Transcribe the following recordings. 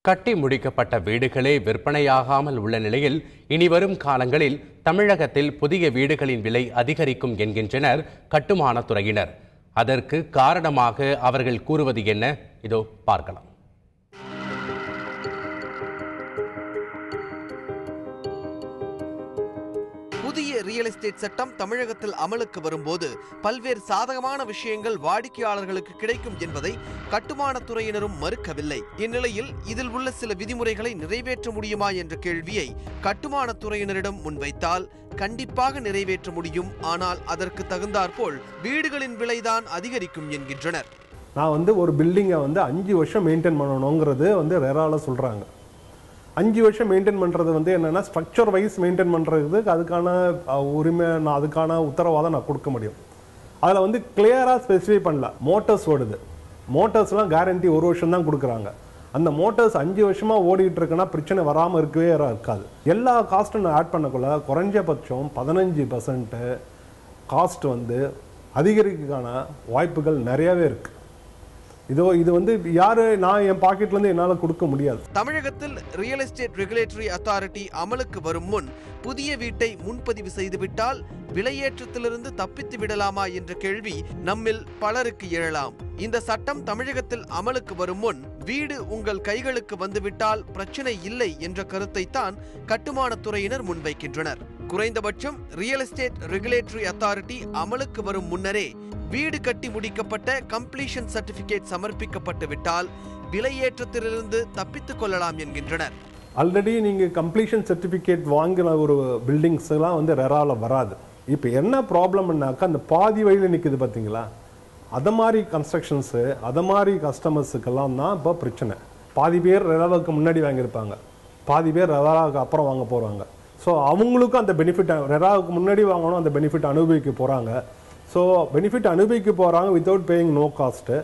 கட்டி முடிக்கப்பட்ட வீடுகளே விற்பனையாகாமல் உள்ள நிலையில் இனிவரும் காலங்களில் தமிழகத்தில் புதிய வீடுகளின் விலை அதிகரிக்கும் என்கின்றனர் கட்டுமானத் துறையினர். அதற்கு காரணமாக அவர்கள் கூறுவது என்ன? இதோ பார்க்கலாம். புதிய ரியல் எஸ்டேட் சட்டம் தமிழகத்தில் அமலுக்கு வரும்போது பல்வேறு சாதகமான விஷயங்கள் வாடிக்கையாளர்களுக்கு கிடைக்கும் என்பதை கட்டுமானத் துறையினரும் மறுக்கவில்லை. இந்நிலையில் இதில் உள்ள சில விதிமுறைகளை நிறைவேற்ற முடியுமா என்ற கேள்வியை கட்டுமானத் துறையினரிடம் முன்வைத்தால் கண்டிப்பாக நிறைவேற்ற முடியும். ஆனால் அதற்கு தகுந்தாற்போல் வீடுகளின் விலைதான் அதிகரிக்கும் என்கின்றனர். நான் ஒரு பில்டிங்கை 5 வருஷம் மெயின்டைன் பண்ணணுங்கிறது ரெரால சொல்றாங்க. 5 வருஷம் மெயின்டைன் பண்ணுறது என்னென்னா ஸ்ட்ரக்சர் வைஸ் மெயின்டைன் பண்ணுறதுக்கு அதுக்கான உரிமை அதுக்கான உத்தரவாதம் நான் கொடுக்க முடியும். அதில் கிளியராக ஸ்பெசிஃபை பண்ணல. மோட்டர்ஸ் ஓடுது, மோட்டர்ஸ்லாம் கேரண்டி 1 வருஷம் தான் கொடுக்குறாங்க. அந்த மோட்டர்ஸ் 5 வருஷமாக ஓடிட்டு இருக்குன்னா பிரச்சனை வராமல் இருக்கவே இருக்காது. எல்லா காஸ்ட்டும் நான் ஆட் பண்ணக்குள்ள குறைஞ்சபட்சம் 15% காஸ்ட் அதிகரிக்கான வாய்ப்புகள் நிறையவே இருக்குது. இது யாரு நான் என் பாக்கெட்லேருந்து என்னால் கொடுக்க முடியாது. தமிழகத்தில் ரியல் எஸ்டேட் ரெகுலேட்டரி அத்தாரிட்டி அமலுக்கு வரும் முன் புதிய வீட்டை முன்பதிவு செய்துவிட்டால் விலையேற்றத்திலிருந்து தப்பித்து விடலாமா என்ற கேள்வி நம்மில் பலருக்கு எழலாம். இந்த சட்டம் தமிழகத்தில் அமலுக்கு வரும் முன் வீடு உங்கள் கைகளுக்கு வந்துவிட்டால் பிரச்சனை இல்லை என்ற கருத்தை தான் கட்டுமானத் துறையினர் முன்வைக்கின்றனர். குறைந்தபட்சம் ரியல் எஸ்டேட் ரெகுலேட்டரி அத்தாரிட்டி அமலுக்கு வரும் முன்னரே வீடு கட்டி முடிக்கப்பட்ட கம்ப்ளீஷன் சர்டிபிகேட் சமர்ப்பிக்கப்பட்டு விட்டால் விலையேற்றத்திலிருந்து தப்பித்துக் கொள்ளலாம் என்கின்றனர். ஆல்ரெடி நீங்கள் கம்ப்ளீஷன் சர்டிஃபிகேட் வாங்கின ஒரு பில்டிங்ஸ் எல்லாம் ரெரால வராது. இப்போ என்ன ப்ராப்ளம்னாக்கா அந்த பாதி வழியில் நிற்குது பார்த்தீங்களா, அதை மாதிரி கன்ஸ்ட்ரக்ஷன்ஸு அதை மாதிரி கஸ்டமர்ஸுக்கெல்லாம் தான் இப்போ பிரச்சனை. பாதி பேர் ரெராவுக்கு முன்னாடி வாங்கியிருப்பாங்க, பாதி பேர் ரெராவுக்கு அப்புறம் வாங்க போகிறாங்க. ஸோ அவங்களுக்கும் அந்த பெனிஃபிட் ரெராவுக்கு முன்னாடி வாங்கணும், அந்த பெனிஃபிட் அனுபவிக்க போகிறாங்க. ஸோ பெனிஃபிட் அனுபவிக்க போகிறாங்க without paying no cost.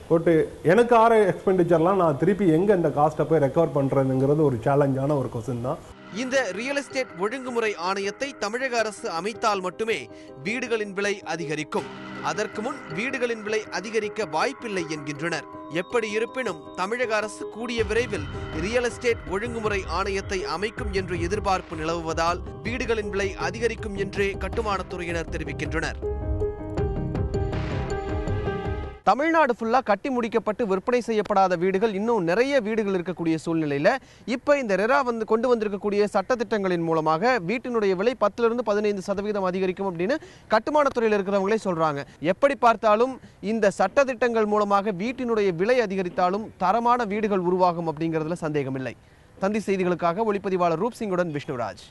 But எனக்கு ஆற எக்ஸ்பெண்டிச்சர்லாம் நான் திருப்பி எங்கே இந்த காஸ்ட்டை போய் ரெக்கவர் பண்ணுறதுங்கிறது ஒரு சேலஞ்சான ஒரு கொஸ்டின் தான். இந்த ரியல் எஸ்டேட் ஒழுங்குமுறை ஆணையத்தை தமிழக அரசு அமைத்தால் மட்டுமே வீடுகளின் விலை அதிகரிக்கும். அதற்கு முன் வீடுகளின் விலை அதிகரிக்க வாய்ப்பில்லை என்கின்றனர். எப்படி இருப்பினும் தமிழக அரசு கூடிய விரைவில் ரியல் எஸ்டேட் ஒழுங்குமுறை ஆணையத்தை அமைக்கும் என்று எதிர்பார்ப்பு நிலவுவதால் வீடுகளின் விலை அதிகரிக்கும் என்றே கட்டுமானத் துறையினர் தெரிவிக்கின்றனர். தமிழ்நாடு ஃபுல்லா கட்டி முடிக்கப்பட்டு விற்பனை செய்யப்படாத வீடுகள் இன்னும் நிறைய வீடுகள் இருக்கக்கூடிய சூழ்நிலையில இப்ப இந்த ரெரா கொண்டு வந்திருக்கக்கூடிய சட்டத்திட்டங்களின் மூலமாக வீட்டினுடைய விலை 10% 15% அதிகரிக்கும் அப்படின்னு கட்டுமானத்துறையில் இருக்கிறவங்களே சொல்றாங்க. எப்படி பார்த்தாலும் இந்த சட்டத்திட்டங்கள் மூலமாக வீட்டினுடைய விலை அதிகரித்தாலும் தரமான வீடுகள் உருவாகும் அப்படிங்கிறதுல சந்தேகம் இல்லை. தந்தி செய்திகளுக்காக ஒளிப்பதிவாளர் ரூப் சிங்குடன் விஷ்ணுராஜ்.